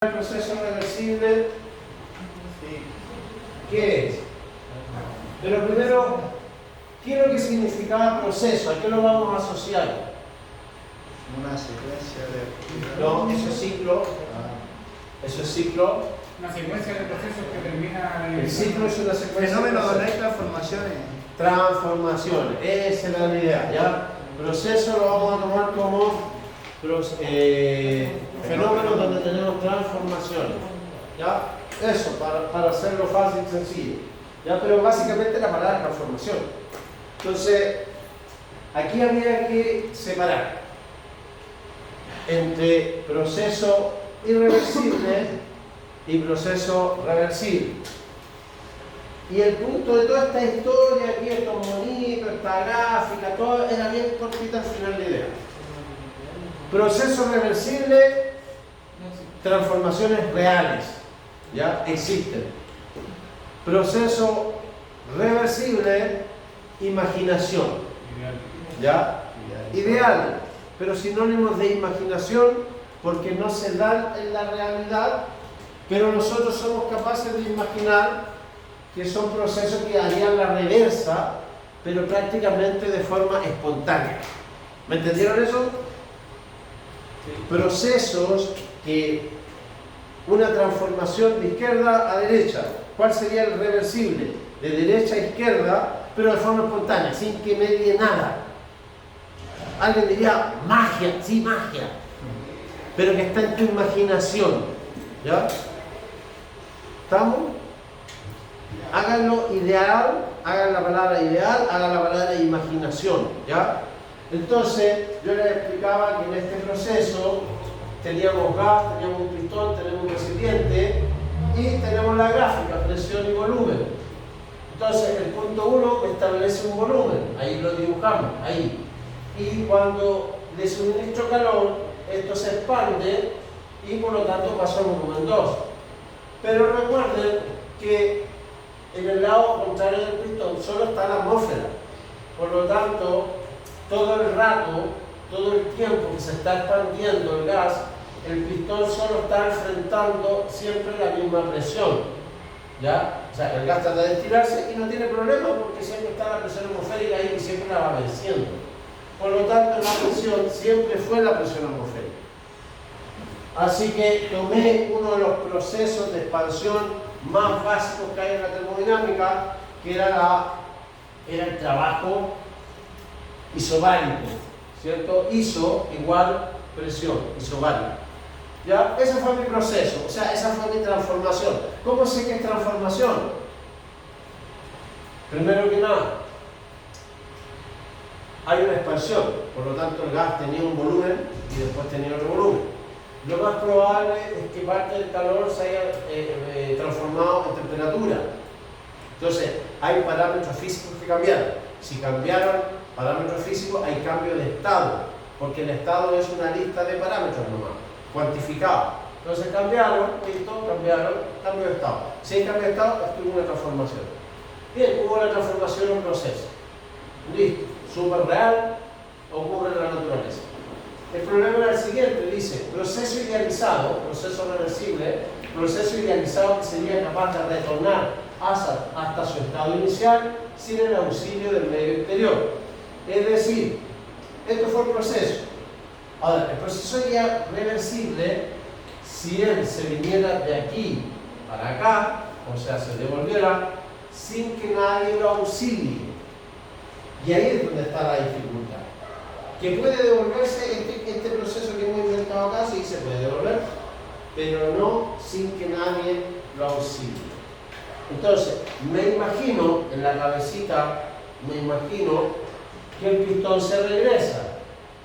El proceso reversible, ¿qué es? Pero primero, ¿qué es lo que significaba proceso? ¿A qué lo vamos a asociar? Una secuencia de... No, eso es ciclo. Eso es ciclo. Una secuencia de procesos que termina en El ciclo es una secuencia Fenómeno de donde hay procesos. transformaciones. Transformaciones, esa es la idea, ¿ya? Proceso lo vamos a tomar como fenómenos donde tenemos transformaciones, ¿ya? Eso, para hacerlo fácil y sencillo, ¿ya? Pero básicamente la palabra transformación. Entonces, aquí había que separar entre proceso irreversible y proceso reversible. Y el punto de toda esta historia, aquí estos monitos, esta gráfica, todo era bien cortita al final de la idea. Proceso reversible, transformaciones reales, ¿ya? Existen. Proceso reversible, imaginación, ¿ya? Ideal, pero sinónimos de imaginación porque no se dan en la realidad, pero nosotros somos capaces de imaginar que son procesos que harían la reversa, pero prácticamente de forma espontánea. ¿Me entendieron eso? Procesos que una transformación de izquierda a derecha. ¿Cuál sería el reversible? De derecha a izquierda, pero de forma espontánea, sin que medie nada. Alguien diría magia, sí, magia, pero que está en tu imaginación, ¿ya? ¿Estamos? Háganlo ideal, hagan la palabra ideal, hagan la palabra imaginación, ¿ya? Entonces, yo les explicaba que en este proceso teníamos gas, teníamos un pistón, tenemos un recipiente y tenemos la gráfica, presión y volumen. Entonces, el punto 1 establece un volumen, ahí lo dibujamos, ahí. Y cuando le suministro calor, esto se expande y por lo tanto pasa a volumen 2. Pero recuerden que en el lado contrario del pistón solo está la atmósfera. Por lo tanto, todo el rato, todo el tiempo que se está expandiendo el gas, el pistón solo está enfrentando siempre la misma presión, ¿ya? O sea, el gas trata de estirarse y no tiene problema porque siempre está la presión atmosférica ahí y siempre la va venciendo. Por lo tanto, la presión siempre fue la presión atmosférica. Así que tomé uno de los procesos de expansión más básicos que hay en la termodinámica, que era el trabajo isobárico, ¿cierto? Iso igual presión, isobárico. ¿Ya? Ese fue mi proceso, o sea, esa fue mi transformación. ¿Cómo sé que es transformación? Primero que nada, hay una expansión, por lo tanto el gas tenía un volumen y después tenía otro volumen. Lo más probable es que parte del calor se haya transformado en temperatura. Entonces, hay parámetros físicos que cambiaron. Si cambiaron parámetros físicos, hay cambio de estado, porque el estado es una lista de parámetros nomás, cuantificados. Entonces cambiaron, listo, cambiaron, cambio de estado. Si hay cambio de estado, es que hubo una transformación. Bien, hubo una transformación en un proceso. Listo, súper real, ocurre en la naturaleza. El problema era el siguiente, dice, proceso idealizado, proceso reversible, proceso idealizado que sería capaz de retornar hasta su estado inicial sin el auxilio del medio exterior. Es decir, esto fue el proceso. Ahora, el proceso sería reversible si él se viniera de aquí para acá, o sea, se devolviera sin que nadie lo auxilie. Y ahí es donde está la dificultad. Que puede devolverse este proceso que hemos inventado acá, sí se puede devolver, pero no sin que nadie lo auxilie. Entonces, me imagino en la cabecita, me imagino que el pistón se regresa.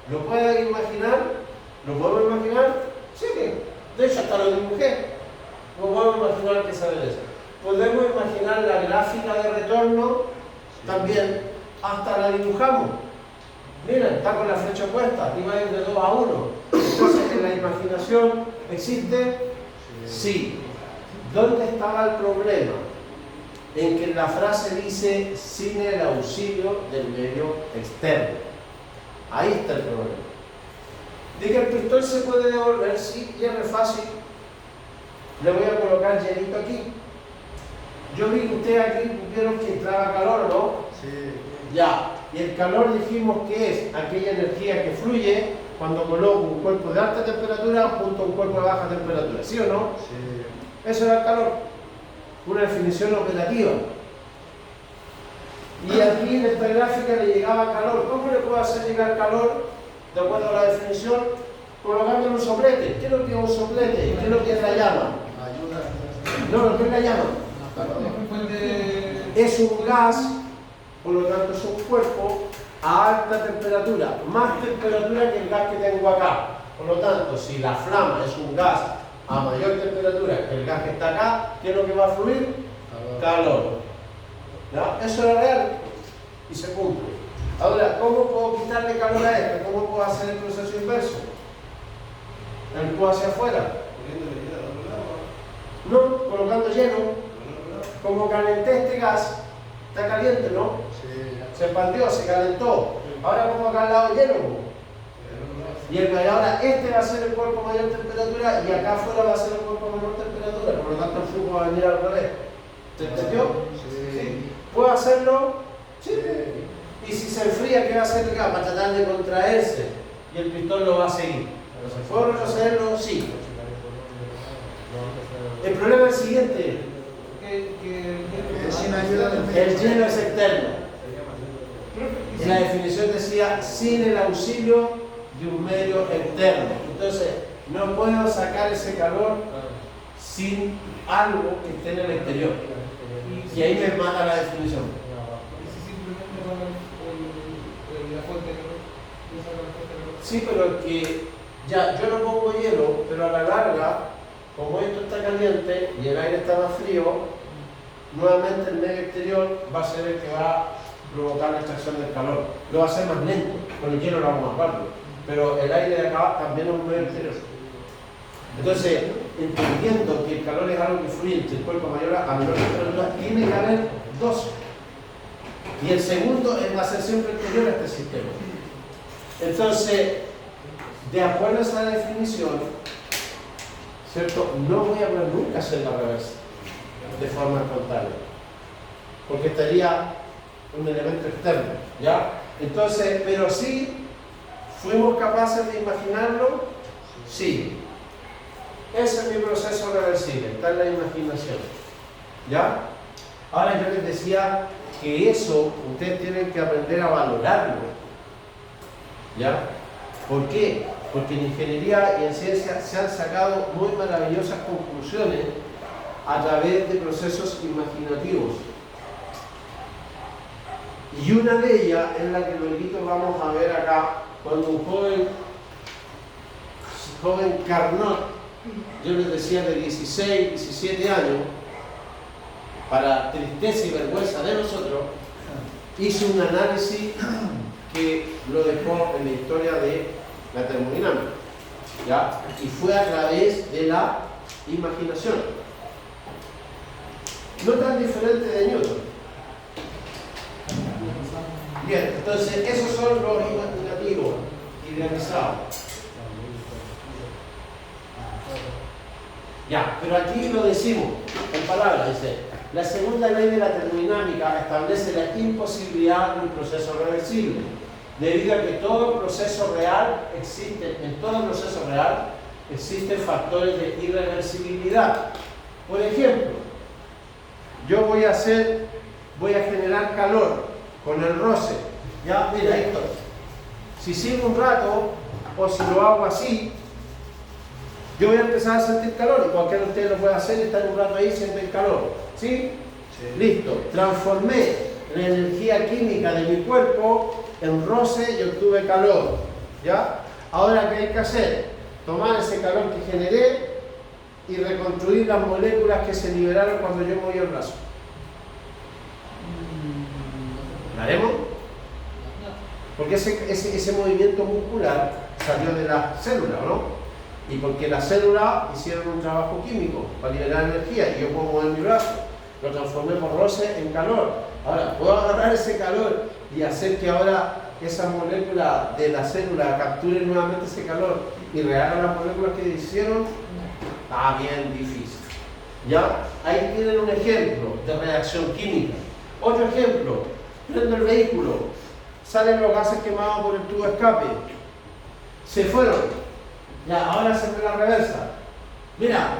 ¿Lo pueden imaginar? ¿Lo podemos imaginar? Sí, de hecho hasta lo dibujé. ¿Lo podemos imaginar que se regresa? ¿Podemos imaginar la gráfica de retorno? También, hasta la dibujamos. Miren, está con la flecha puesta, y va a ir de 2 a 1. Entonces, ¿en la imaginación existe? Sí. ¿Dónde estaba el problema? En que la frase dice sin el auxilio del medio externo. Ahí está el problema. De que el pistón se puede devolver, sí, y es re fácil. Le voy a colocar hielito aquí. Yo vi que ustedes aquí vieron que entraba calor, ¿no? Sí. Ya. Y el calor dijimos que es aquella energía que fluye cuando coloco un cuerpo de alta temperatura junto a un cuerpo de baja temperatura. ¿Sí o no? Sí. Eso era el calor. Una definición operativa. Y aquí en esta gráfica le llegaba calor. ¿Cómo le puedo hacer llegar calor? De acuerdo a la definición, colocándole un soplete. ¿Qué es lo que es un soplete? ¿Qué es lo que es la llama? Ayuda. No, lo que es la llama. Fuente- Es un gas, por lo tanto es un cuerpo a alta temperatura, más temperatura que el gas que tengo acá. Por lo tanto, si la flama es un gas a mayor temperatura que el gas que está acá, ¿qué es lo que va a fluir? Calor. ¿Ya? Eso era real y se cumple. Ahora, ¿cómo puedo quitarle calor a esto? ¿Cómo puedo hacer el proceso inverso? ¿Empujo hacia afuera? No, colocando hielo. Como calenté este gas, está caliente, ¿no? Sí. Se expandió, se calentó. Ahora como acá al lado hielo. Y ahora este va a ser el cuerpo a mayor temperatura y acá afuera va a ser el cuerpo a menor temperatura. Por lo tanto el flujo va a venir al revés. ¿Se entendió? Sí. ¿Puedo hacerlo? Sí. Y si se enfría, ¿qué va a hacer el gas? Va a tratar de contraerse y el pistón lo va a seguir. ¿Puedo retrocederlo? Sí. El problema es el siguiente. Sin ayuda del El hielo es externo. Y la definición decía sin el auxilio de un medio externo. Entonces, no puedo sacar ese calor sin algo que esté en el exterior. Y ahí me mata la definición. Sí, pero es que ya yo no pongo hielo, pero a la larga, como esto está caliente y el aire está más frío, nuevamente el medio exterior va a ser el que va a provocar la extracción del calor. Lo va a hacer más lento, con el hielo lo vamos más rápido, pero el aire de acá también es un medio exterior. Entonces, entendiendo que el calor es algo que fluye entre el cuerpo mayor a menor temperatura, tiene que haber dos. Y el segundo va a ser siempre exterior a este sistema. Entonces, de acuerdo a esa definición, ¿cierto? No voy a poder nunca hacer la reversa de forma espontánea, porque estaría un elemento externo, ¿ya? Entonces, pero sí, ¿fuimos capaces de imaginarlo? Sí. Ese es mi proceso reversible, está en la imaginación, ¿ya? Ahora yo les decía que eso ustedes tienen que aprender a valorarlo, ¿ya? ¿Por qué? Porque en ingeniería y en ciencia se han sacado muy maravillosas conclusiones a través de procesos imaginativos. Y una de ellas es la que luego vamos a ver acá, cuando un joven Carnot, yo les decía de 16, 17 años, para tristeza y vergüenza de nosotros, hizo un análisis que lo dejó en la historia de la termodinámica, ¿ya? Y fue a través de la imaginación. No tan diferente de Newton. Bien, entonces esos son los imaginativos idealizados. Ya, pero aquí lo decimos en palabras, dice: la segunda ley de la termodinámica establece la imposibilidad de un proceso reversible, debido a que todo proceso real existe, en todo proceso real existen factores de irreversibilidad. Por ejemplo, yo voy a generar calor con el roce. Ya, mira esto. Si sigo un rato, o si lo hago así, yo voy a empezar a sentir calor, y cualquiera de ustedes lo puede hacer y estar un rato ahí y sentir calor. ¿Sí? Sí. Listo. Transformé la energía química de mi cuerpo en roce y obtuve calor. ¿Ya? Ahora, ¿qué hay que hacer? Tomar ese calor que generé y reconstruir las moléculas que se liberaron cuando yo moví el brazo. ¿Lo haremos? Porque ese movimiento muscular salió de la célula, ¿no? Y porque las células hicieron un trabajo químico para liberar energía y yo puedo mover mi brazo, lo transformé por roce en calor. Ahora, puedo agarrar ese calor y hacer que ahora esa molécula de la célula capture nuevamente ese calor y rehaga las moléculas que hicieron. Está bien difícil. ¿Ya? Ahí tienen un ejemplo de reacción química. Otro ejemplo, prendo el vehículo, salen los gases quemados por el tubo de escape, se fueron. Ya, ahora se ve la reversa. Mira,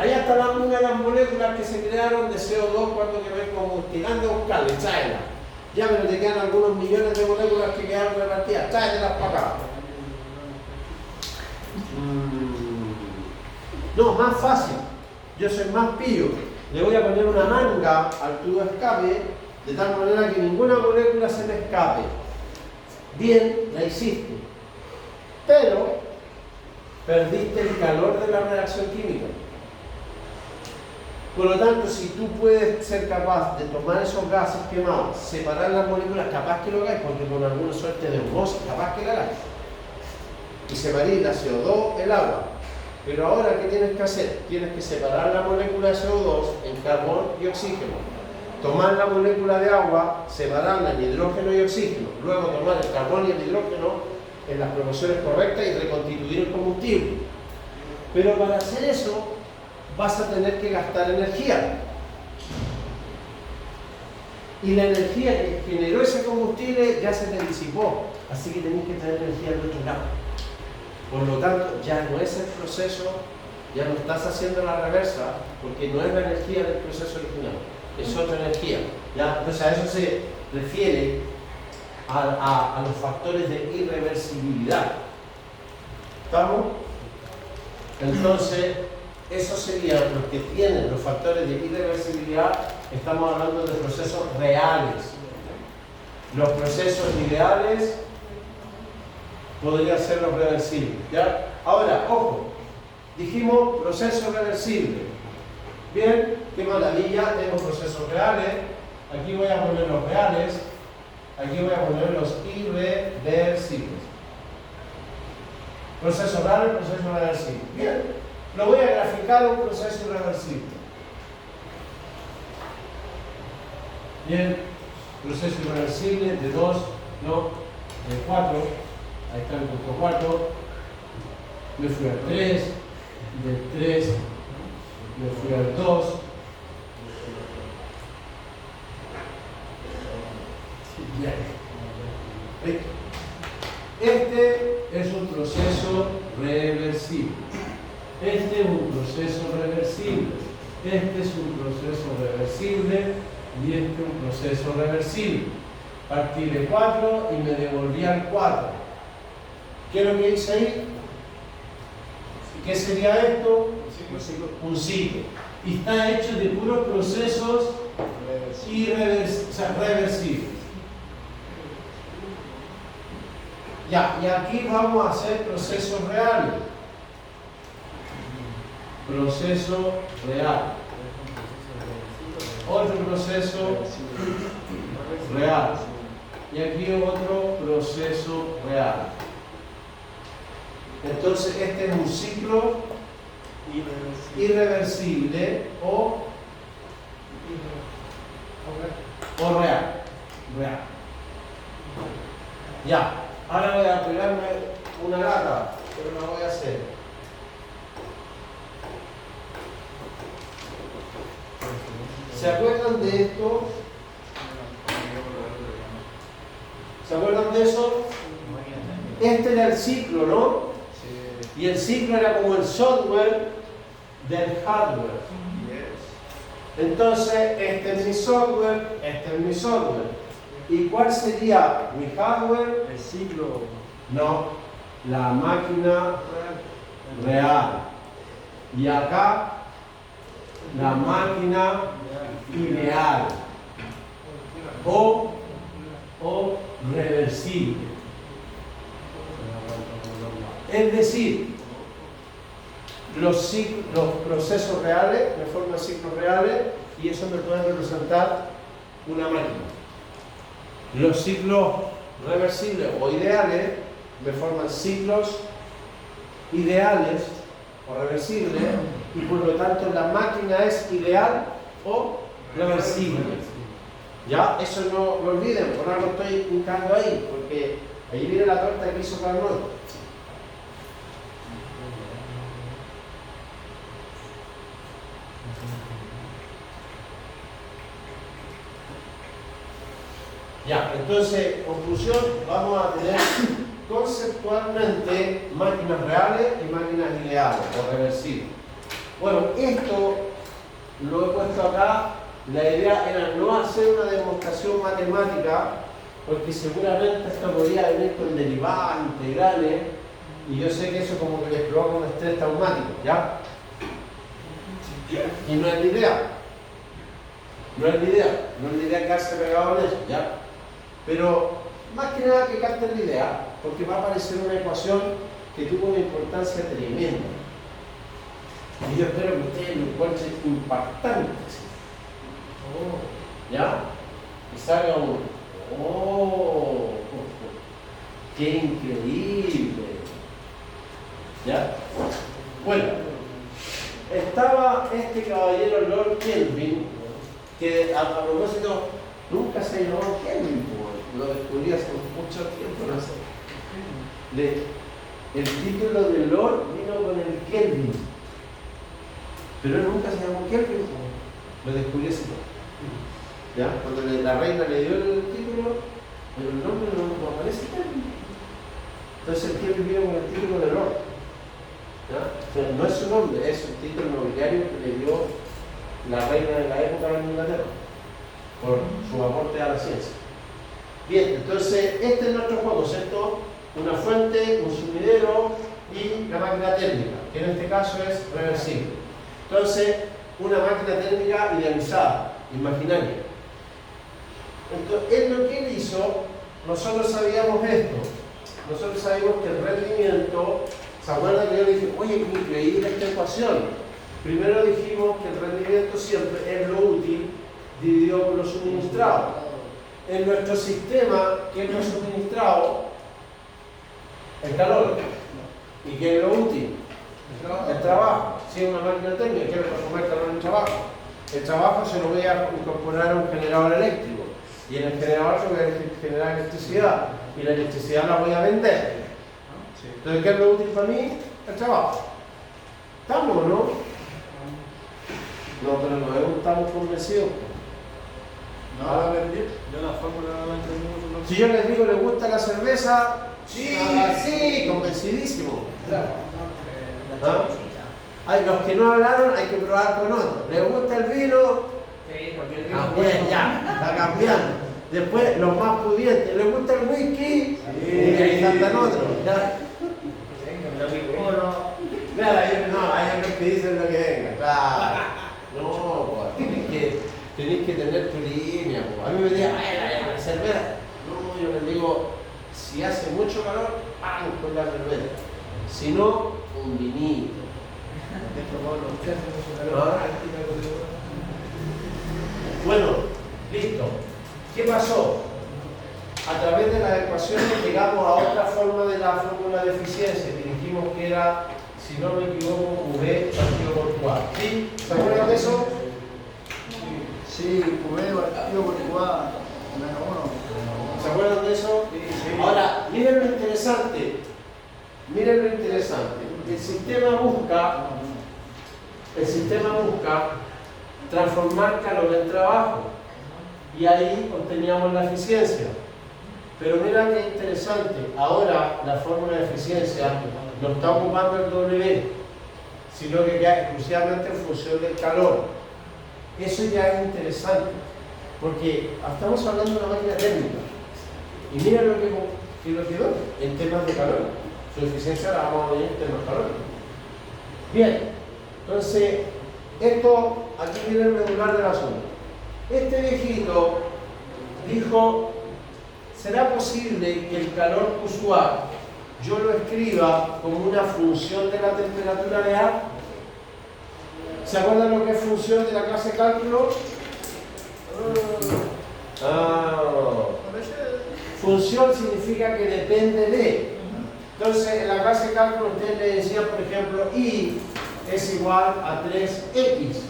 allá está una de las moléculas que se crearon de CO2 cuando quemé combustible. Anda a buscarle, tráela. Ya, pero te quedan algunos millones de moléculas que quedaron repartidas, tráetelas para acá. No, más fácil. Yo soy más pillo. Le voy a poner una manga al tubo de escape de tal manera que ninguna molécula se me escape. Bien, la hiciste. Pero perdiste el calor de la reacción química. Por lo tanto, si tú puedes ser capaz de tomar esos gases quemados, separar las moléculas, capaz que lo hagáis, porque con alguna suerte de osmosis, capaz que lo hagáis. Y separéis la CO2, el agua. Pero ahora, ¿qué tienes que hacer? Tienes que separar la molécula de CO2 en carbón y oxígeno. Tomar la molécula de agua, separarla en hidrógeno y oxígeno. Luego tomar el carbón y el hidrógeno en las proporciones correctas y reconstituir el combustible. Pero para hacer eso, vas a tener que gastar energía. Y la energía que generó ese combustible ya se te disipó. Así que tenés que traer energía del otro lado. Por lo tanto, ya no es el proceso, ya no estás haciendo la reversa, porque no es la energía del proceso original, es otra energía. ¿Ya? Entonces a eso se refiere a los factores de irreversibilidad. ¿Estamos? Entonces, esos serían los que tienen los factores de irreversibilidad. Estamos hablando de procesos reales. Los procesos ideales podrían ser los reversibles. ¿Ya? Ahora, ojo, dijimos proceso reversible. Bien, qué maravilla, tenemos procesos reales. Aquí voy a poner los reales, aquí voy a poner los irreversibles. Proceso real, proceso reversible. Bien, lo voy a graficar a un proceso irreversible. Bien, proceso irreversible de 2, no, de 4. Ahí está el punto 4, me fui al 3, del 3 me fui al 2, bien. Este es un proceso reversible, este es un proceso reversible, este es un proceso reversible y este es un proceso reversible. Partí de 4 y me devolví al 4. ¿Qué es lo que dice ahí? ¿Qué sería esto? Un ciclo. Y está hecho de puros procesos reversibles. Ya, y aquí vamos a hacer procesos reales. Proceso real. Otro proceso real. Y aquí otro proceso real. Entonces este es un ciclo irreversible o real. Ya, ahora voy a pegarme una lata, pero la voy a hacer. ¿Se acuerdan de esto? ¿Se acuerdan de eso? Este era el ciclo, ¿no? Y el ciclo era como el software del hardware. Entonces, este es mi software, este es mi software. ¿Y cuál sería mi hardware? El ciclo. No, la máquina real. Y acá, la máquina ideal. O reversible. Es decir, los procesos reales me forman ciclos reales y eso me puede representar una máquina. Los ciclos reversibles o ideales me forman ciclos ideales o reversibles y por lo tanto la máquina es ideal o reversible. Ya, eso no lo olviden, por algo estoy indicando ahí, porque ahí viene la torta que hizo Carlos. Ya, entonces, conclusión, vamos a tener conceptualmente máquinas reales y máquinas ideales o reversibles. Bueno, esto lo he puesto acá. La idea era no hacer una demostración matemática, porque seguramente esto podría venir con derivadas, integrales, y yo sé que eso como que les provoca un estrés traumático, ¿ya? Y no es la idea. No es la idea. No es la idea quedarse pegado en eso, ¿ya? Pero más que nada que capten la idea, porque va a aparecer una ecuación que tuvo una importancia tremenda. Y yo espero que ustedes lo encuentren impactante. ¿Ya? Y salga uno. ¡Oh! ¡Qué increíble! ¿Ya? Bueno, estaba este caballero Lord Kelvin, que a propósito nunca se llamó Kelvin, lo descubrí hace mucho tiempo, no sé. El título de Lord vino con el Kelvin, pero él nunca se llamó Kelvin, lo descubrí hace poco. ¿Ya? Cuando la reina le dio el título, pero el nombre no aparece Kelvin. Entonces el Kelvin vino con el título de Lord. ¿Ya? O sea, no es su nombre, es un título nobiliario que le dio la reina de la época de Inglaterra por su aporte a la ciencia. Bien, entonces este es nuestro juego, ¿cierto? Una fuente, un sumidero y la máquina térmica, que en este caso es reversible. Entonces, una máquina térmica idealizada, imaginaria. Entonces, él lo que él hizo, nosotros sabíamos esto. Nosotros sabíamos que el rendimiento, ¿se acuerdan que yo le dije, oye, qué increíble esta ecuación? Primero dijimos que el rendimiento siempre es lo útil dividido por lo suministrado. En nuestro sistema, ¿qué es lo suministrado? El calor. ¿Y qué es lo útil? El trabajo. Si es una máquina térmica, quiero transformar calor en trabajo. El trabajo se lo voy a incorporar a un generador eléctrico. Y en el generador se voy a generar electricidad. Y la electricidad la voy a vender. Entonces, ¿qué es lo útil para mí? El trabajo. ¿Estamos o no? No, pero no estamos convencidos. No, yo la fórmula no la entendí mucho. Si yo les digo, ¿les gusta la cerveza? Sí, sí, convencidísimo. ¿Ah? Ay, los que no hablaron hay que probar con otros. ¿Les gusta el vino? Sí, porque el vino También, ya, está cambiando. Después, los más pudientes, ¿les gusta el whisky? Sí, ahí saltan otros. ¿Ya? Claro, hay otros que dicen lo que venga, claro. No, pues, tenéis que tener tu línea. Pues. A mí me dicen, la cerveza. No, yo les digo, si hace mucho calor, ¡pam! Con la cerveza. Si no, un vinito. ¿Ah? Bueno, listo. ¿Qué pasó? A través de las ecuaciones llegamos a otra forma de la fórmula de eficiencia que dijimos que era, si no me equivoco, V partido por 4. ¿Sí? ¿Se acuerdan de eso? Sí, V partido por 4, menos 1. ¿Se acuerdan de eso? Sí. Ahora, miren lo interesante. Miren lo interesante. El sistema busca transformar calor en trabajo. Y ahí obteníamos la eficiencia. Pero mira qué interesante. Ahora la fórmula de eficiencia no está ocupando el W, sino que queda exclusivamente en función del calor. Eso ya es interesante. Porque estamos hablando de una máquina térmica. Y mira lo que quedó en temas de calor. Su eficiencia la vamos a ver en temas de calor. Bien, entonces, esto, aquí viene el medular del asunto. Este viejito dijo, ¿será posible que el calor usual yo lo escriba como una función de la temperatura de A? ¿Se acuerdan lo que es función de la clase cálculo? Función significa que depende de. Entonces, en la clase de cálculo ustedes le decían, por ejemplo, y es igual a 3x.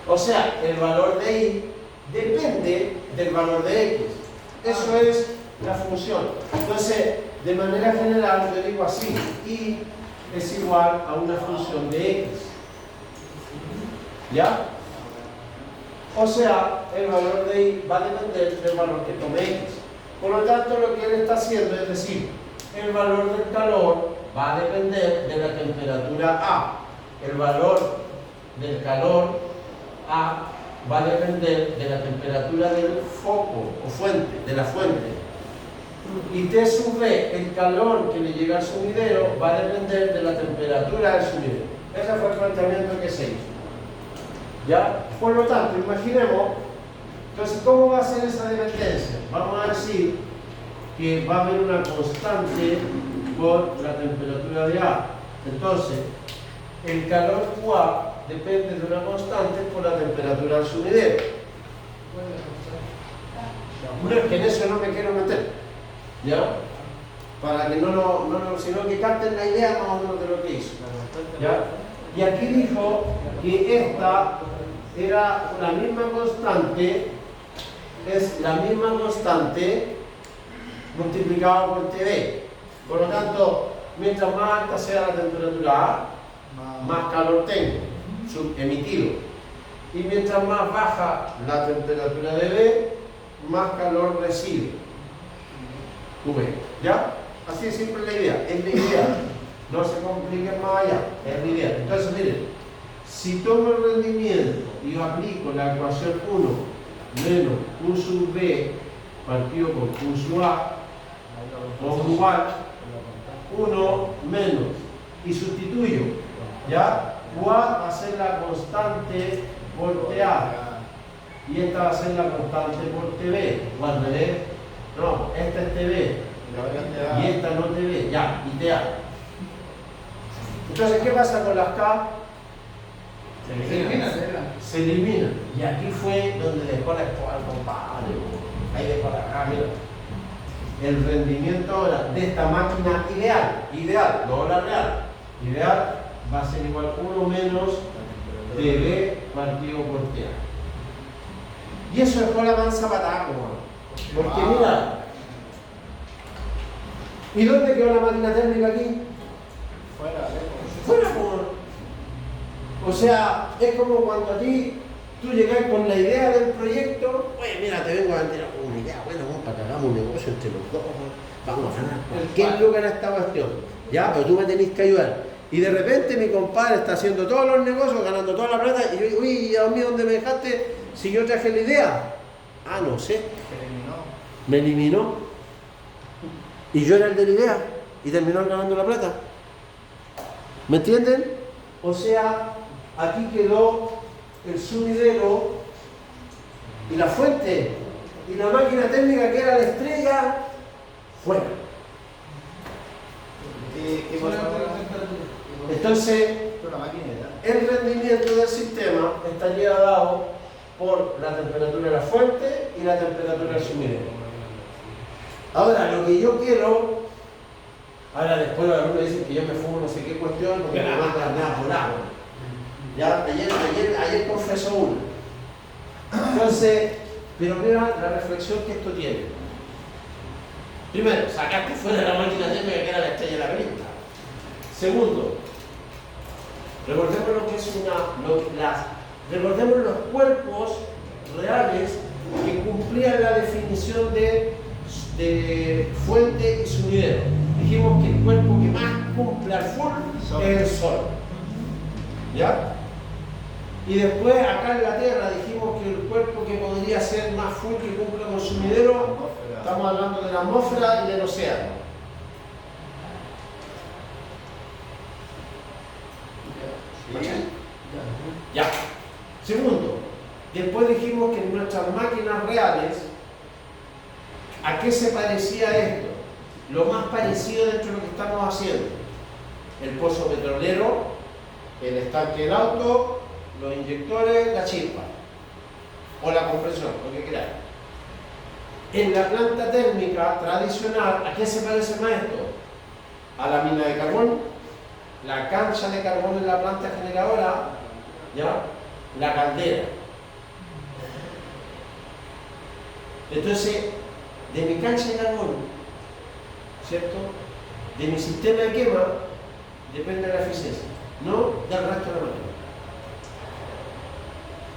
O sea, el valor de y depende del valor de x. Eso es la función. Entonces, de manera general, yo digo así, y es igual a una función de x. ¿Ya? O sea, el valor de I va a depender del valor que tome X. Por lo tanto, lo que él está haciendo es decir, el valor del calor va a depender de la temperatura A. El valor del calor A va a depender de la temperatura del foco o fuente, de la fuente. Y T sub B, el calor que le llega al sumidero, va a depender de la temperatura del sumidero. Ese fue el planteamiento que se hizo. ¿Ya? Por lo tanto, imaginemos, entonces, ¿cómo va a ser esa dependencia? Vamos a decir que va a haber una constante por la temperatura de A. Entonces, el calor QA depende de una constante por la temperatura del sumidero. No es que en eso no me quiero meter, ¿ya? Para que sino que capten la idea más o menos de lo que hizo, ¿ya? Y aquí dijo que esta era la misma constante, es la misma constante multiplicada por TV. Por lo tanto, mientras más alta sea la temperatura A, más calor tengo, emitido. Y mientras más baja la temperatura de B, más calor recibe. ¿Ya? Así de simple la idea, es la idea. No se compliquen más allá, es la idea. Entonces, miren, si tomo el rendimiento y aplico la ecuación 1 menos Q sub B partido por Q sub A, o igual 1 menos, y sustituyo, ¿ya? QA va a ser la constante por TA, y esta va a ser la constante por TV, o al revés, no, esta es TV, y esta no TV, ya, y TA. Entonces, ¿qué pasa con las K? Se eliminan. Y aquí fue donde dejó la escoba al compadre. Ahí dejó la mira. El rendimiento ahora de esta máquina ideal, no la real, ideal va a ser igual a 1 menos TV partido por TA. Y eso dejó la mansa patada, porque mira, ¿y dónde quedó la máquina térmica aquí? Fuera, o sea, es como cuando a ti tú llegas con la idea del proyecto. Oye, mira, te vengo a vender una idea, bueno, vamos para que hagamos un negocio entre los dos, vamos a ganar cualquier lugar en esta cuestión, ya, pero tú me tenés que ayudar. Y de repente mi compadre está haciendo todos los negocios, ganando toda la plata, y yo digo, uy, a mí, ¿dónde me dejaste si yo traje la idea? Ah, no sé. Me eliminó. Y yo era el de la idea, y terminó ganando la plata. ¿Me entienden? O sea, aquí quedó el sumidero y la fuente y la máquina térmica que era la estrella fuera. ¿Qué pasó? Entonces, el rendimiento del sistema estaría dado por la temperatura de la fuente y la temperatura del sumidero. Ahora, lo que yo quiero, ahora después los alumnos dicen que yo me fumo no sé qué cuestión, porque me mandan nada por agua. Ya, ayer confesó uno. Entonces, pero mira la reflexión que esto tiene. Primero, sacaste fuera la máquina térmica que era la estrella de la película. Segundo, recordemos lo que es recordemos los cuerpos reales que cumplían la definición de fuente y sumidero. Dijimos que el cuerpo que más cumple al full es el Sol. ¿Ya? Y después acá en la Tierra dijimos que el cuerpo que podría ser más full que cumple con sumidero, estamos hablando de la atmósfera y del océano. Ya. Segundo, después dijimos que en nuestras máquinas reales, ¿a qué se parecía esto? Lo más parecido dentro de lo que estamos haciendo: el pozo petrolero, el estanque del auto, los inyectores, la chispa o la compresión, lo que queráis. En la planta térmica tradicional, ¿a qué se parece más esto? A la mina de carbón, la cancha de carbón en la planta generadora, ¿ya? La caldera. Entonces, de mi cancha de carbón, ¿cierto? De mi sistema de quema depende de la eficiencia, no del resto de la máquina.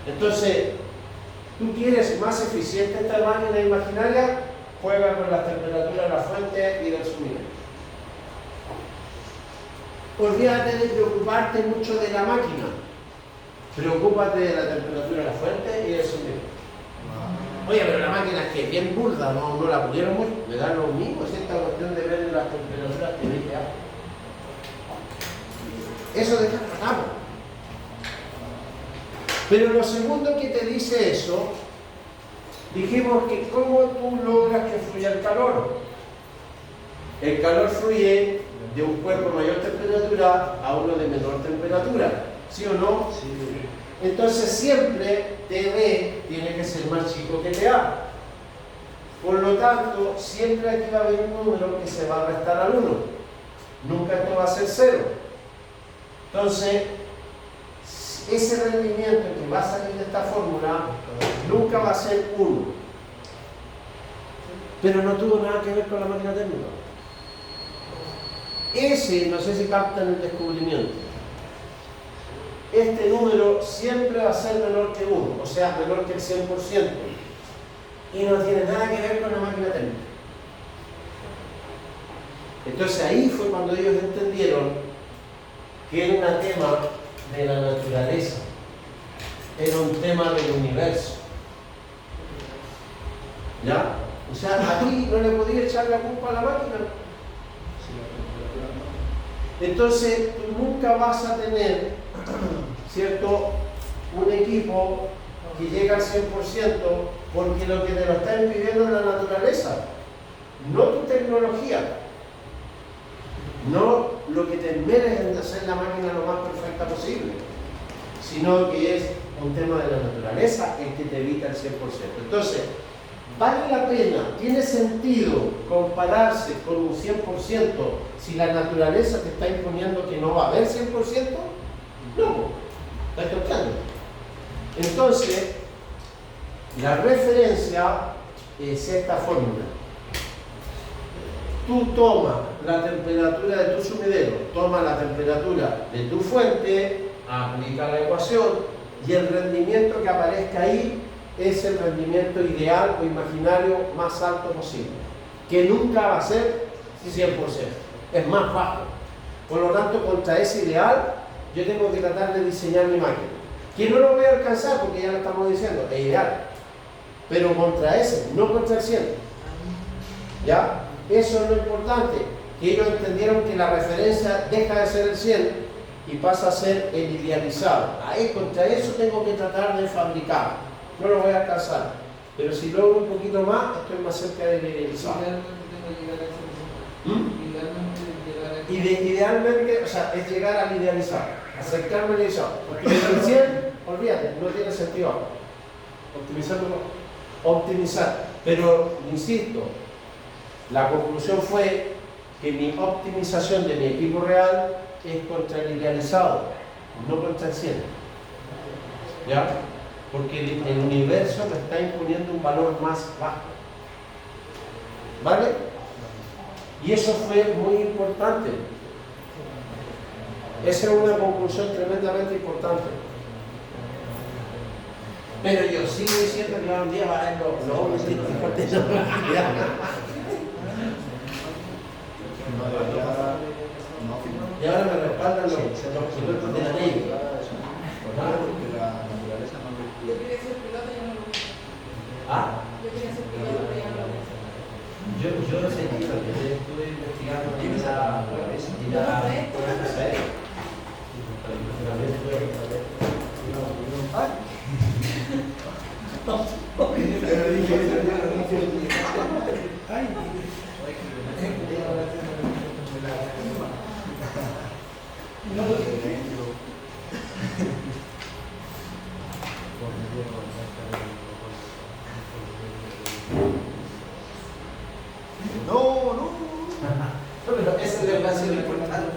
Entonces, tú quieres más eficiente esta máquina imaginaria, juega con las temperaturas de la fuente y del sumidero. Olvídate de preocuparte mucho de la máquina, preocúpate de la temperatura de la fuente y del sumidero. Oye, pero la máquina es que es bien burda, no la pudieron mucho, me da lo mismo, es esta cuestión de ver las temperaturas que veis agua. Eso deja tratado. Pero lo segundo que te dice eso, dijimos que cómo tú logras que fluya el calor. El calor fluye de un cuerpo de mayor temperatura a uno de menor temperatura, ¿sí o no? Sí. Entonces siempre TB tiene que ser más chico que TA. Por lo tanto, siempre aquí va a haber un número que se va a restar al 1. Nunca esto va a ser 0. Entonces, ese rendimiento que va a salir de esta fórmula nunca va a ser 1. Pero no tuvo nada que ver con la máquina térmica. Ese, no sé si captan el descubrimiento. Este número siempre va a ser menor que 1, o sea, menor que el 100%. Y no tiene nada que ver con la máquina térmica. Entonces ahí fue cuando ellos entendieron que era un tema de la naturaleza, era un tema del universo. ¿Ya? O sea, aquí no le podía echar la culpa a la máquina. Entonces, tú nunca vas a tener, ¿cierto?, un equipo que llega al 100% porque lo que te lo está impidiendo es la naturaleza, no tu tecnología, no lo que te esmeres en hacer la máquina lo más perfecta posible, sino que es un tema de la naturaleza el que te evita el 100%. Entonces, ¿vale la pena? ¿Tiene sentido compararse con un 100% si la naturaleza te está imponiendo que no va a haber 100%? No, está tocando. Entonces, la referencia es esta fórmula. Tú tomas la temperatura de tu sumidero, tomas la temperatura de tu fuente, aplica la ecuación y el rendimiento que aparezca ahí es el rendimiento ideal o imaginario más alto posible, que nunca va a ser 100%, es más bajo. Por lo tanto, contra ese ideal, yo tengo que tratar de diseñar mi máquina, que no lo voy a alcanzar porque ya lo estamos diciendo, es ideal, pero contra ese, no contra el 100. ¿Ya? Eso es lo importante, que ellos entendieron que la referencia deja de ser el 100 y pasa a ser el idealizado. Ahí, contra eso tengo que tratar de fabricar. No lo voy a alcanzar, pero si logro un poquito más, estoy más cerca del idealizado. Idealmente, o sea, es llegar al idealizado, acercarme al idealizado. Porque el 100, olvídate, no tiene sentido. Optimizar. Pero, insisto, la conclusión fue que mi optimización de mi equipo real es contra el idealizado, no contra el 100. ¿Ya? Porque el universo me está imponiendo un valor más bajo. ¿Vale? Y eso fue muy importante. Esa es una conclusión tremendamente importante. Pero yo sigo diciendo que un día va a haber los hombres y los hijos de tecnología. Y ahora me respaldan los pilotos de la ley. Porque la naturaleza no lo... Yo quería ser piloto y ya no lo hice. ¿Ah? Yo quería ser piloto y ya no lo hice. Yo no sé, yo estuve investigando en la No. pero ese es el vacío importante.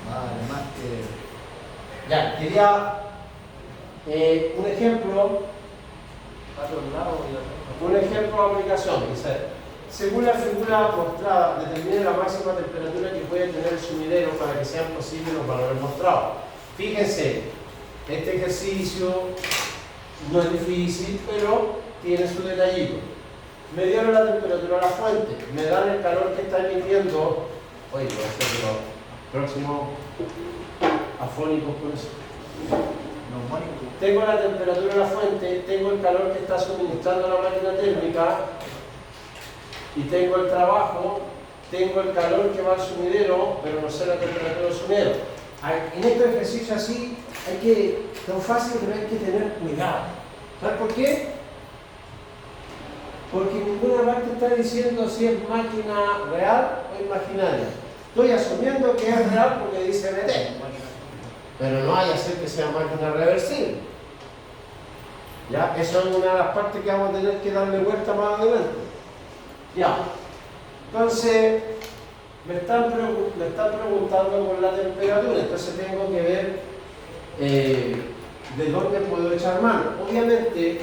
Además que... Ya, quería un ejemplo de aplicación. Dice, según la figura mostrada, determine la máxima temperatura que puede tener el sumidero para que sean posibles los valores mostrados. Fíjense, este ejercicio No es difícil, pero tiene su detallito. Me dieron la temperatura de la fuente, me dan el calor que está emitiendo. Oye, voy a hacer los próximos afónicos con eso. Tengo la temperatura de la fuente, tengo el calor que está suministrando la máquina térmica y tengo el trabajo, tengo el calor que va al sumidero, pero no sé la temperatura del sumidero. En estos ejercicios así, tan fácil, pero hay que tener cuidado. ¿Sabes por qué? Porque ninguna parte está diciendo si es máquina real o imaginaria. Estoy asumiendo que es real porque dice MT, pero no hay que hacer que sea máquina reversible. ¿Ya? Eso es una de las partes que vamos a tener que darle vuelta más adelante. Ya. Entonces, me están preguntando por la temperatura, entonces tengo que ver de dónde puedo echar mano. Obviamente,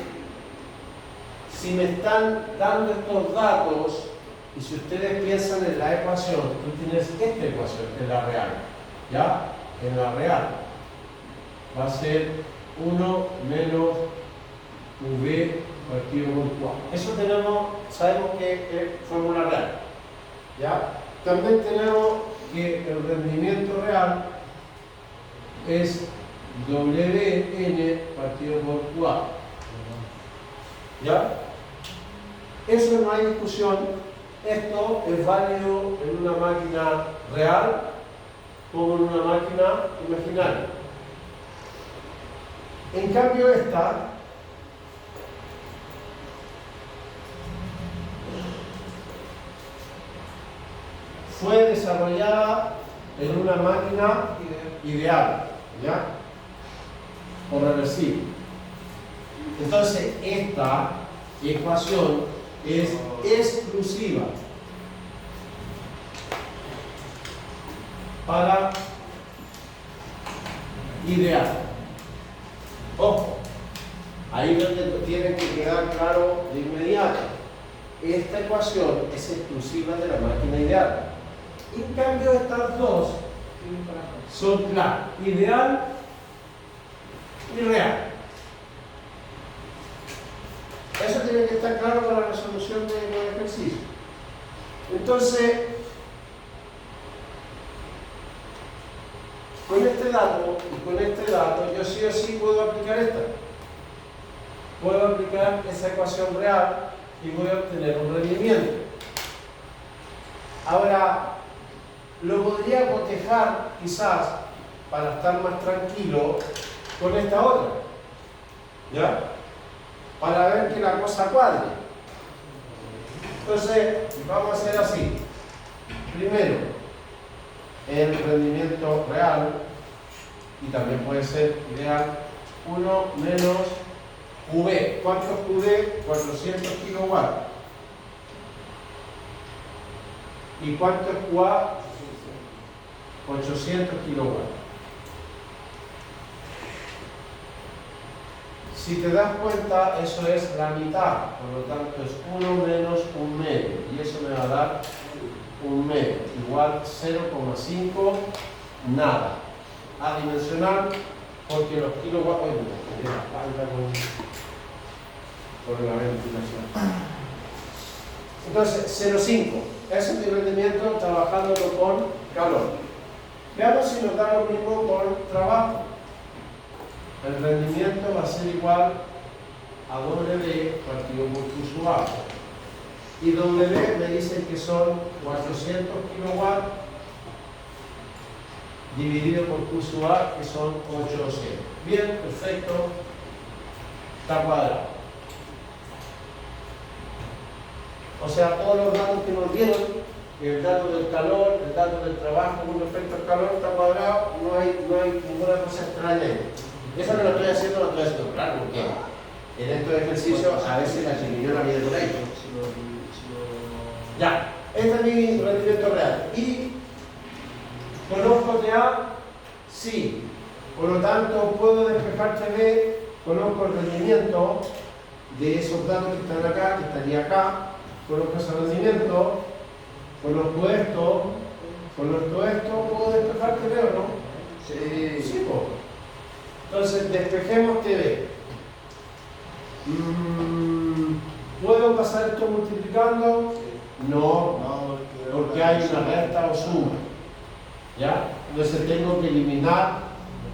si me están dando estos datos, y si ustedes piensan en la ecuación, tú tienes esta ecuación, en la real, ¿ya? En la real va a ser 1 menos V partido por 4. Eso sabemos que es fórmula real, ¿ya? También tenemos que el rendimiento real es WN partido por 4, ¿ya? Eso no hay discusión. Esto es válido en una máquina real como en una máquina imaginaria. En cambio, esta fue desarrollada en una máquina ideal, ¿ya? O reversible. Entonces, esta ecuación es exclusiva para ideal. Ojo, ahí donde tiene que quedar claro de inmediato. Esta ecuación es exclusiva de la máquina ideal. En cambio, estas dos son claras: ideal y real. Eso tiene que estar claro para la resolución de los ejercicios. Entonces, con este dato y con este dato, yo sí o sí puedo aplicar esta. Puedo aplicar esa ecuación real y voy a obtener un rendimiento. Ahora, lo podría cotejar quizás para estar más tranquilo con esta otra, ¿ya? Para ver que la cosa cuadre. Entonces, vamos a hacer así. Primero, el rendimiento real, y también puede ser ideal, 1 menos QV. ¿Cuánto es QV? 400 kilowatts. ¿Y cuánto es QA? 800 kilowatts. Si te das cuenta, eso es la mitad, por lo tanto es 1 menos 1 medio, y eso me va a dar 1 medio, igual 0,5, nada. Adimensional, porque los kilowatts, oye, me la espalda por la ventilación. Entonces, 0,5, ese es mi rendimiento trabajando con calor. Veamos si nos da lo mismo con trabajo. El rendimiento va a ser igual a W partido por Q sub A. Y W me dicen que son 400 kilowatts dividido por Q sub A, que son 800. Bien, perfecto. Está cuadrado. O sea, todos los datos que nos dieron, el dato del calor, el dato del trabajo con respecto al calor está cuadrado, no hay ninguna cosa extraña. Eso no lo estoy haciendo, claro, porque en estos ejercicios a veces la chiquillona viene por ahí. Ya, este es mi rendimiento real. ¿Y conozco TA? Sí. Por lo tanto, puedo despejar TV, conozco el rendimiento de esos datos que están acá, que estaría acá, conozco ese rendimiento, conozco esto, ¿puedo despejar TV o no? Sí, pues. Entonces, despejemos TV. ¿Puedo pasar esto multiplicando? No, No, porque hay una resta o suma. ¿Ya? Entonces tengo que eliminar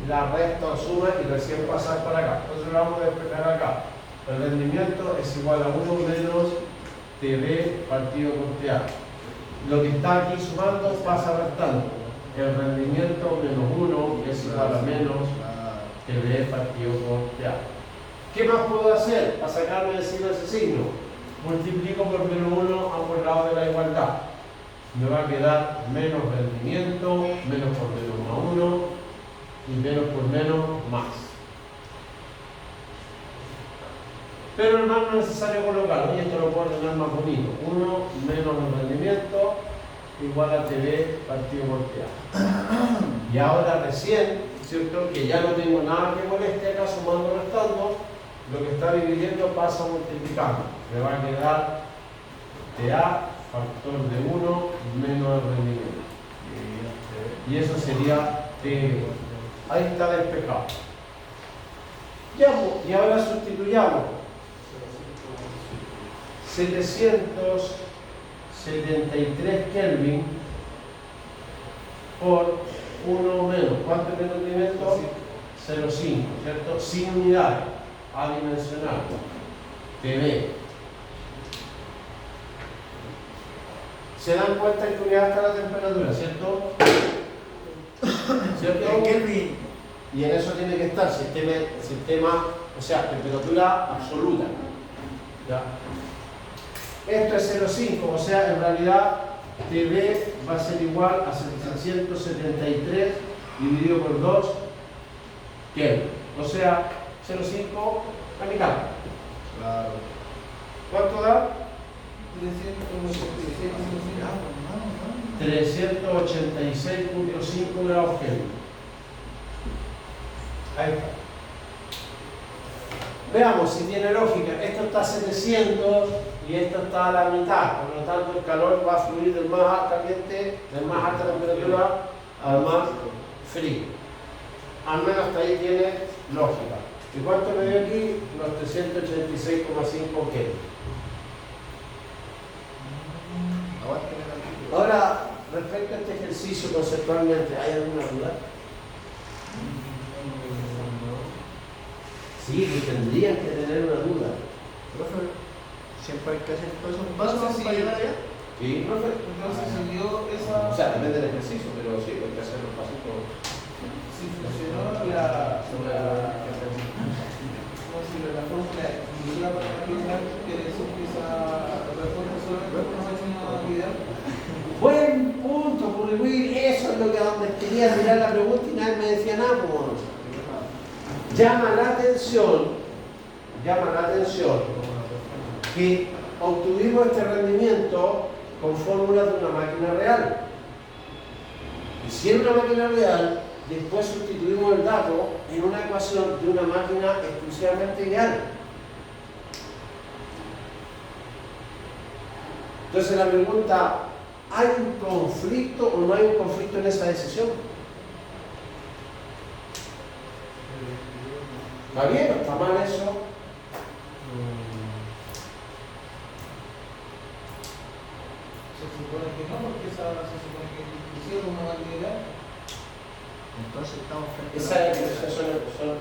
la resta o suma y recién pasar para acá. Entonces lo vamos a despejar acá. El rendimiento es igual a 1 menos TV partido por TA. Lo que está aquí sumando pasa restando. El rendimiento menos 1 es igual a menos TV partido por TA. ¿Qué más puedo hacer para sacarme de encima ese signo? Multiplico por menos 1 a ambos lados de la igualdad. Me va a quedar menos rendimiento, menos por menos más 1 y menos por menos más. Pero hermano, no es necesario colocarlo, y esto lo puedo tener más bonito. 1 menos el rendimiento igual a TV partido por TA. Y ahora recién, ¿cierto? Que ya no tengo nada que moleste acá sumando o restando, lo que está dividiendo pasa multiplicando. Me va a quedar TA factor de 1 menos el rendimiento. Y eso sería TV. Ahí está despejado. Ya, y ahora sustituyamos 773 Kelvin por 1 menos. ¿Cuánto es el rendimiento? 0,5, ¿cierto? Sin unidades, adimensional. TV. Se dan cuenta en que unidad está la temperatura, ¿cierto? ¿Cierto? Kelvin. Y en eso tiene que estar sistema, o sea, temperatura absoluta. ¿Ya? Esto es 0,5, o sea, en realidad TV va a ser igual a 773 dividido por 2 Kelvin. O sea, 0,5 a mitad. Claro. ¿Cuánto da? 386.5 grados Kelvin. Ahí está. Veamos si tiene lógica. Esto está a 700 y esto está a la mitad. Por lo tanto, el calor va a fluir del más caliente, del más alta temperatura al más frío. Al menos hasta ahí tiene lógica. ¿Y cuánto me dio aquí? Los 386,5 Kelvin. Ahora, respecto a este ejercicio conceptualmente, ¿hay alguna duda? Sí, que tendrían que tener una duda. Profe, siempre hay que hacer todos esos Entonces, pasos sí. para llegar allá. ¿Sí, profe? Entonces se dio esa. O sea, depende del ejercicio, pero sí, hay que hacer los pasitos. Si funcionó la fórmula y la particular, quiere decir que esa respuesta solamente por una actividad. Buen punto, Curriwil. Eso es lo que donde quería tirar la pregunta y nadie me decía nada. Pues. Llama la atención que obtuvimos este rendimiento con fórmulas de una máquina real. Y si en una máquina real, después sustituimos el dato en una ecuación de una máquina exclusivamente ideal. Entonces la pregunta, ¿hay un conflicto o no hay un conflicto en esa decisión? ¿Está bien o está mal eso? Se supone que no, porque esa se supone que hicieron una actividad. Entonces estamos frente Esa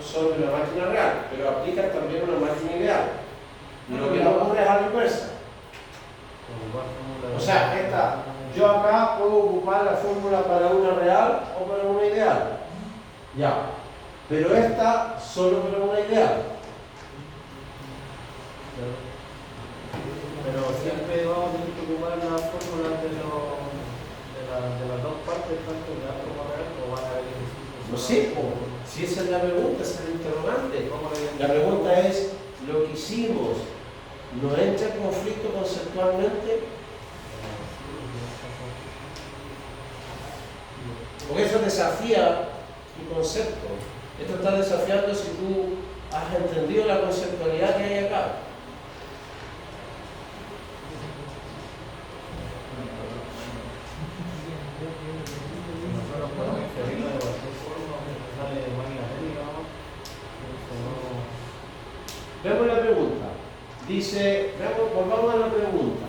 son de una máquina real, pero aplican también una máquina ideal. Lo que no ocurre es a la inversa. O sea, yo acá puedo ocupar la fórmula para una real o para una ideal. Ya. Pero esta solo para una ideal. Pero siempre vamos a tener que ocupar las fórmulas de las dos partes, tanto real como real, o van a haber ejercicios. No sé, si esa es la pregunta, esa es la interrogante. ¿Cómo lo La pregunta es, ¿lo que hicimos no entra en conflicto conceptualmente? Porque eso desafía tu concepto. Esto está desafiando si tú has entendido la conceptualidad que hay acá. Nosotros podemos inferirlo de cualquier forma, porque sale de máquina técnica, ¿no? Veamos la pregunta. Dice, volvamos a la pregunta.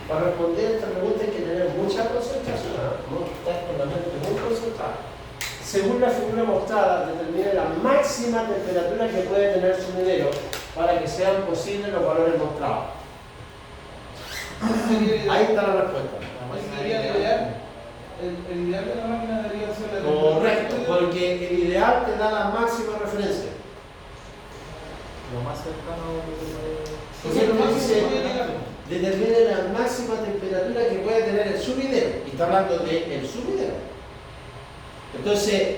Para responder esta pregunta hay que tener mucha concentración, ¿no? Estar con la mente muy concentrada. Según la figura mostrada, determine la máxima temperatura que puede tener el sumidero para que sean posibles los valores mostrados. Ahí está la respuesta. Sería el ideal. El ideal de la máquina debería ser la Correcto, porque el ideal te da la máxima referencia. Lo más cercano Porque lo que dice, determine la máxima temperatura que puede tener el sumidero. Y está hablando de el sumidero. Entonces,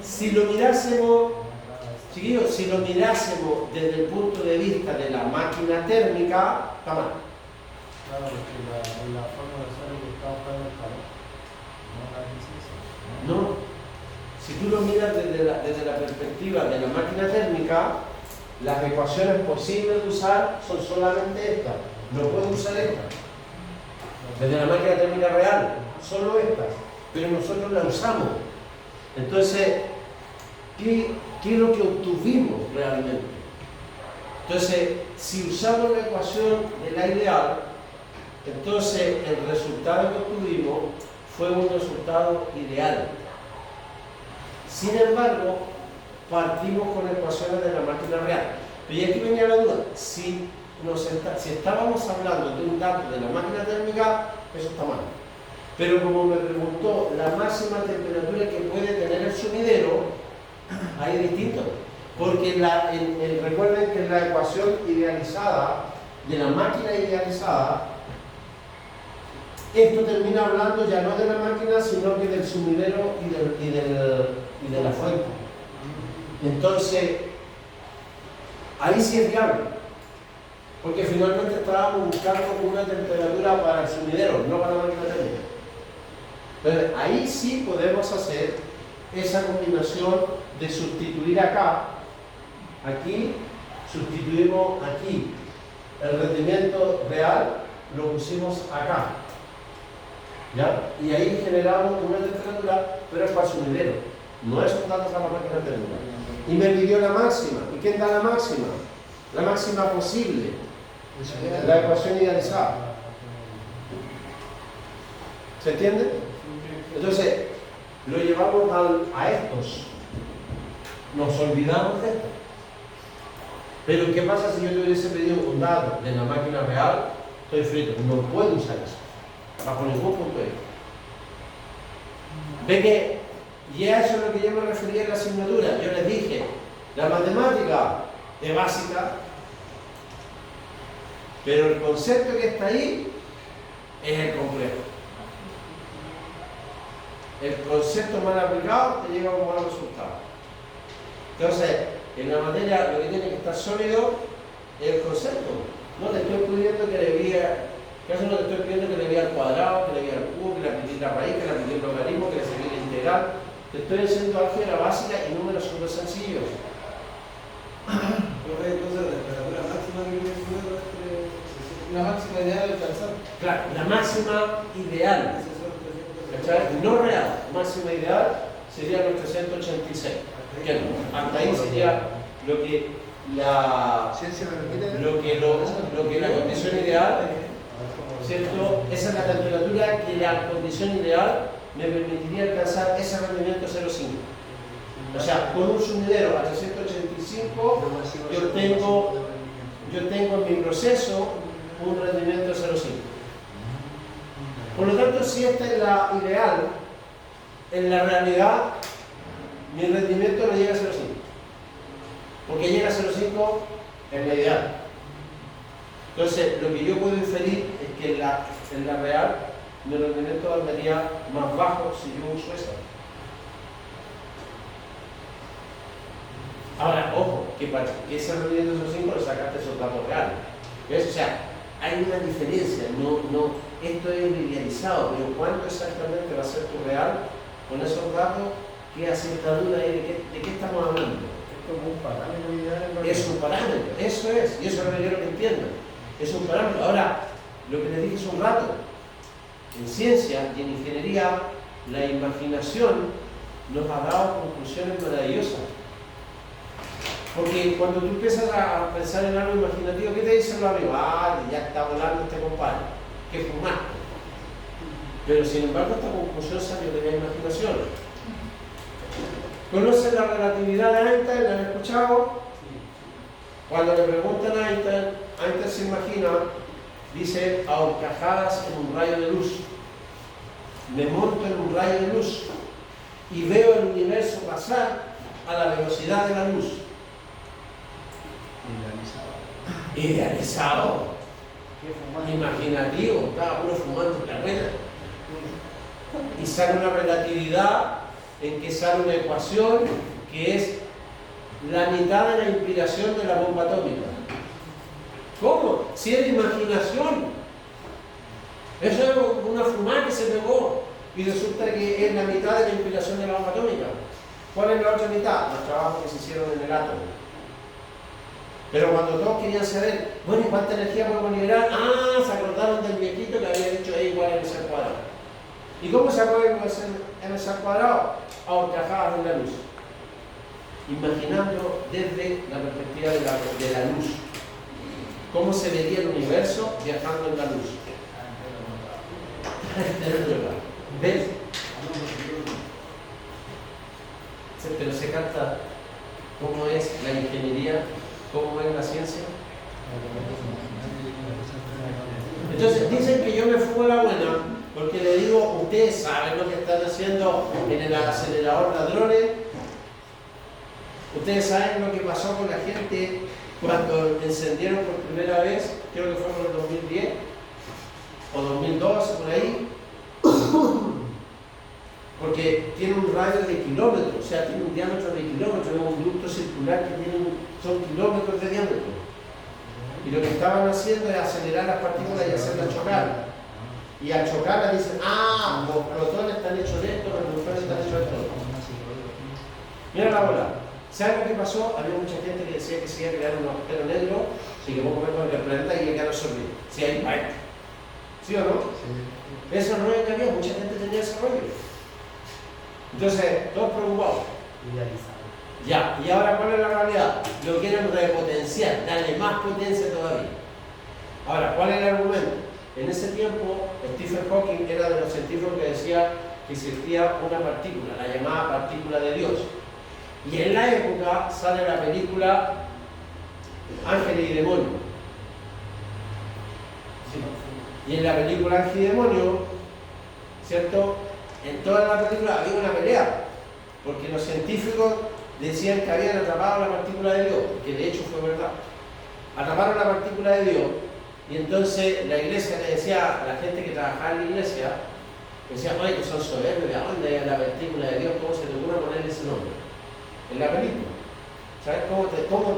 si lo mirásemos, chiquillos, si lo mirásemos desde el punto de vista de la máquina térmica, está mal. Claro, porque la forma de ser que está buscando el calor. No. Si tú lo miras desde la perspectiva de la máquina térmica, las ecuaciones posibles de usar son solamente estas. No puedo usar estas. Desde la máquina térmica real, solo estas. Pero nosotros la usamos. Entonces, ¿qué es lo que obtuvimos realmente? Entonces, si usamos la ecuación de la ideal, entonces el resultado que obtuvimos fue un resultado ideal. Sin embargo, partimos con ecuaciones de la máquina real. Pero ya aquí venía la duda, si estábamos hablando de un dato de la máquina térmica, eso está mal. Pero como me preguntó la máxima temperatura que puede tener el sumidero, ahí es distinto. Porque recuerden que en la ecuación idealizada, de la máquina idealizada, esto termina hablando ya no de la máquina, sino que del sumidero y de la fuente. Entonces, ahí sí es viable. Porque finalmente estábamos buscando una temperatura para el sumidero, no para la máquina térmica. Entonces, ahí sí podemos hacer esa combinación de sustituir acá, aquí, sustituimos aquí. El rendimiento real lo pusimos acá. ¿Ya? Y ahí generamos una temperatura, pero es para el sumidero, no es un dato para la máquina térmica. Y me pidió la máxima. ¿Y quién da la máxima? La máxima posible. La ecuación idealizada. ¿Se entiende? Entonces, lo llevamos a estos. Nos olvidamos de esto. Pero ¿qué pasa si yo te hubiese pedido un dato de la máquina real? Estoy frito. No puedo usar eso. Bajo ningún punto de vista. Ve que, y a eso es lo que yo me refería en la asignatura. Yo les dije, la matemática es básica, pero el concepto que está ahí es el complejo. El concepto mal aplicado te lleva a un mal resultado. Entonces, en la materia lo que tiene que estar sólido es el concepto. No te estoy pidiendo que le vea, no te estoy pidiendo que le vea al cuadrado, que le vea al cubo, que le aplique la raíz, que le aplique el logaritmo, que le saque la integral. Te estoy diciendo álgebra básica y números súper sencillos. Entonces, la temperatura máxima que tiene el sumidero es la máxima ideal de alcanzar. Claro, la máxima ideal. ¿Cachai? No real, máxima ideal sería los 386. Que no, hasta ahí sería lo que la condición ideal, ¿cierto? Esa es la temperatura que la condición ideal me permitiría alcanzar ese rendimiento 0,5. O sea, con un sumidero a 385 yo tengo en mi proceso un rendimiento 0,5. Por lo tanto, si esta es la ideal, en la realidad mi rendimiento no llega a 0,5. Porque llega a 0,5 en la ideal. Entonces, lo que yo puedo inferir es que en la real mi rendimiento andaría más bajo si yo uso esa. Ahora, ojo, que para que ese rendimiento de 0,5 lo sacaste esos datos reales. ¿Ves? O sea, hay una diferencia. Esto es idealizado, pero ¿cuánto exactamente va a ser tu real con esos datos? Queda cierta duda ahí de qué estamos hablando. Es como un parámetro ideal. Es un parámetro, eso es, y eso es lo que quiero que entiendan. Es un parámetro. Ahora, lo que les dije hace un rato, en ciencia y en ingeniería, la imaginación nos ha dado conclusiones maravillosas. Porque cuando tú empiezas a pensar en algo imaginativo, ¿qué te dicen los amigos? Ah, ya está volando este compadre, que fumaste. Pero sin embargo esta conclusión salió de la imaginación. ¿Conocen la relatividad de Einstein? ¿La han escuchado? Cuando le preguntan a Einstein, Einstein se imagina, dice, a horcajadas en un rayo de luz. Me monto en un rayo de luz y veo el universo pasar a la velocidad de la luz. Idealizado. Imaginativo. Estaba uno fumando en la rueda. Y sale una relatividad en que sale una ecuación que es la mitad de la inspiración de la bomba atómica. ¿Cómo? Si es de imaginación. Eso es una fumada que se pegó y resulta que es la mitad de la inspiración de la bomba atómica. ¿Cuál es la otra mitad? Los trabajos que se hicieron en el átomo. Pero cuando todos querían saber, bueno, ¿y cuánta energía podemos liberar? Ah, se acordaron del viejito que había dicho E igual a MC al cuadrado. ¿Y cómo se acuerdan de MC al cuadrado? A horcajadas en la luz. Imaginando desde la perspectiva de la luz. ¿Cómo se vería el universo viajando en la luz? ¿Ves? Pero se capta cómo es la ingeniería, cómo es la ciencia. Entonces dicen que yo me fumo la buena porque le digo, ustedes saben lo que están haciendo en el acelerador ladrones. Ustedes saben lo que pasó con la gente cuando encendieron por primera vez, creo que fue en el 2010 o 2012, por ahí. Porque tiene un radio de kilómetros, o sea, tiene un diámetro de kilómetros, es un ducto circular que son kilómetros de diámetro. Y lo que estaban haciendo es acelerar las partículas y hacerlas chocar. Y al chocarlas dicen, ah, los protones están hechos de esto, los neutrones están hechos de esto. Mira la bola. ¿Saben lo que pasó? Había mucha gente que decía que se iba a crear un agujero negro y que poco menos el planeta iba a quedar absorbido. ¿Sí hay impacto? ¿Sí o no? Sí. Ese rollo que había, mucha gente tenía ese rollo. Entonces, todos preocupados. Ya, y ahora ¿cuál es la realidad? Lo quieren repotenciar, darle más potencia todavía. Ahora, ¿cuál es el argumento? En ese tiempo, Stephen Hawking era de los científicos que decía que existía una partícula, la llamada partícula de Dios. Y en la época sale la película Ángeles y Demonios. Sí. Y en la película Ángeles y Demonios, ¿cierto? En toda la película había una pelea, porque los científicos decían que habían atrapado la partícula de Dios, que de hecho fue verdad. Atraparon la partícula de Dios, y entonces la iglesia le decía a la gente que trabajaba en la iglesia, decía, oye, que son soberbios, ¿de dónde hay la partícula de Dios? ¿Cómo se te ocurre ponerle ese nombre? En la película. ¿Sabes cómo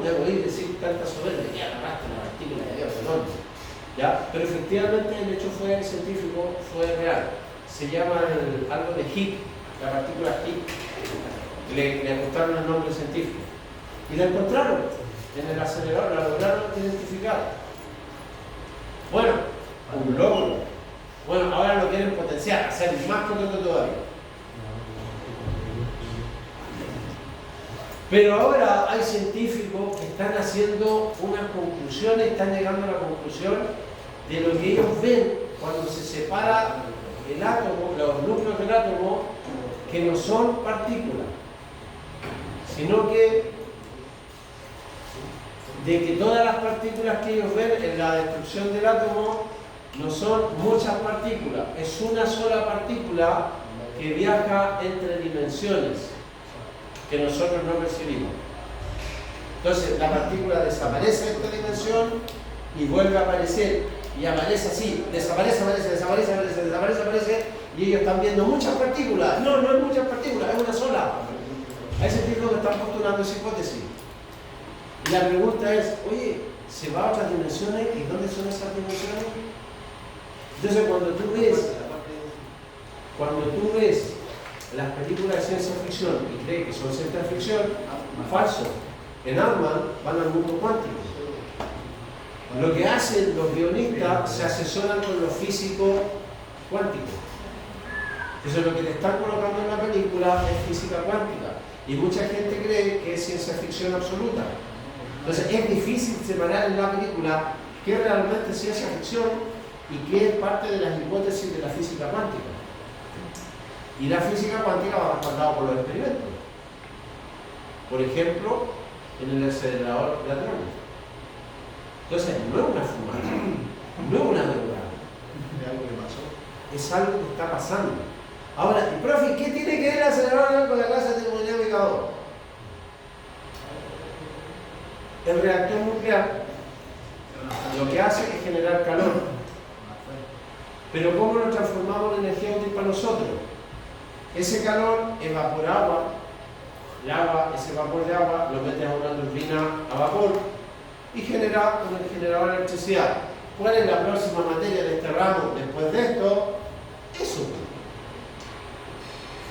te oí decir tanta soberbia? Que agarraste la partícula de Dios, ¿no? ¿Ya? Pero efectivamente el hecho fue científico, fue real. Se llama algo de Higgs, la partícula Higgs. Le ajustaron el nombre científico. Y la encontraron en el acelerador, la lograron identificar. Bueno, un logro. Bueno, ahora lo quieren potenciar, hacer más potente todavía. Pero ahora hay científicos que están haciendo unas conclusiones, están llegando a la conclusión de lo que ellos ven cuando se separa el átomo, los núcleos del átomo, que no son partículas, sino que de que todas las partículas que ellos ven en la destrucción del átomo no son muchas partículas, es una sola partícula que viaja entre dimensiones que nosotros no percibimos. Entonces la partícula desaparece de esta dimensión y vuelve a aparecer, y aparece así, desaparece, y ellos están viendo muchas partículas. No, no es muchas partículas, es una sola. Hay científicos que están postulando esa hipótesis. Y la pregunta es, oye, ¿se va a otras dimensiones? ¿Y dónde son esas dimensiones? Entonces cuando tú ves las películas de ciencia ficción y crees que son ciencia ficción, falso. En Ant-Man van al mundo cuántico. Lo que hacen los guionistas se asesoran con los físicos cuánticos. Entonces lo que te están colocando en la película es física cuántica. Y mucha gente cree que es ciencia ficción absoluta. Entonces es difícil separar en la película qué es realmente ciencia ficción y qué es parte de las hipótesis de la física cuántica. Y la física cuántica va respaldada por los experimentos. Por ejemplo, en el acelerador de hadrones. Entonces no es una fumada, no es una droga. Es algo que pasó. Es algo que está pasando. Ahora, y profe, ¿qué tiene que ver el acelerador con la clase de termodinámica 2? El reactor nuclear lo que hace es generar calor. Pero ¿cómo lo transformamos en energía útil para nosotros? Ese calor evapora agua, ese vapor de agua lo metes a una turbina a vapor y genera con el generador de electricidad. ¿Cuál es la próxima materia de este ramo después de esto? Eso.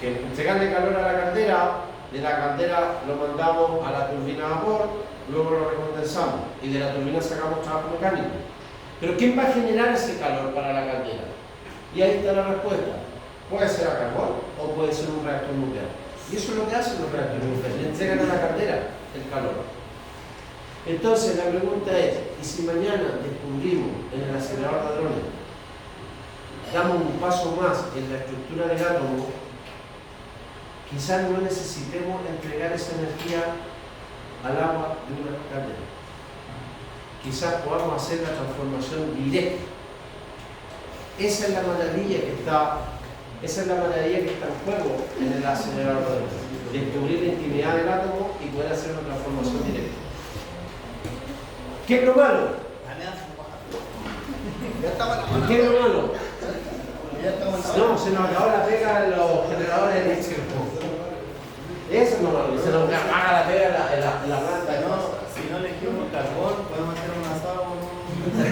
Entregarle calor a la caldera, de la caldera lo mandamos a la turbina a vapor, luego lo recondensamos y de la turbina sacamos trabajo mecánico. Pero ¿quién va a generar ese calor para la caldera? Y ahí está la respuesta. Puede ser a carbón o puede ser un reactor nuclear. Y eso es lo que hacen los reactores nucleares, le entregan a la caldera el calor. Entonces la pregunta es, ¿y si mañana descubrimos en el acelerador de hadrones, damos un paso más en la estructura del átomo, quizás no necesitemos entregar esa energía al agua de una caldera? Quizás podamos hacer la transformación directa. Esa es la maravilla que está en juego en el acelerador de hadrones. Descubrir la intimidad del átomo y poder hacer una transformación directa. ¿Qué es lo malo? ¿Qué es lo malo? No, se nos acabó la pega en los generadores eléctricos. Eso es lo malo, se nos apaga la pega en la planta. Si no elegimos carbón, podemos hacer un asado con un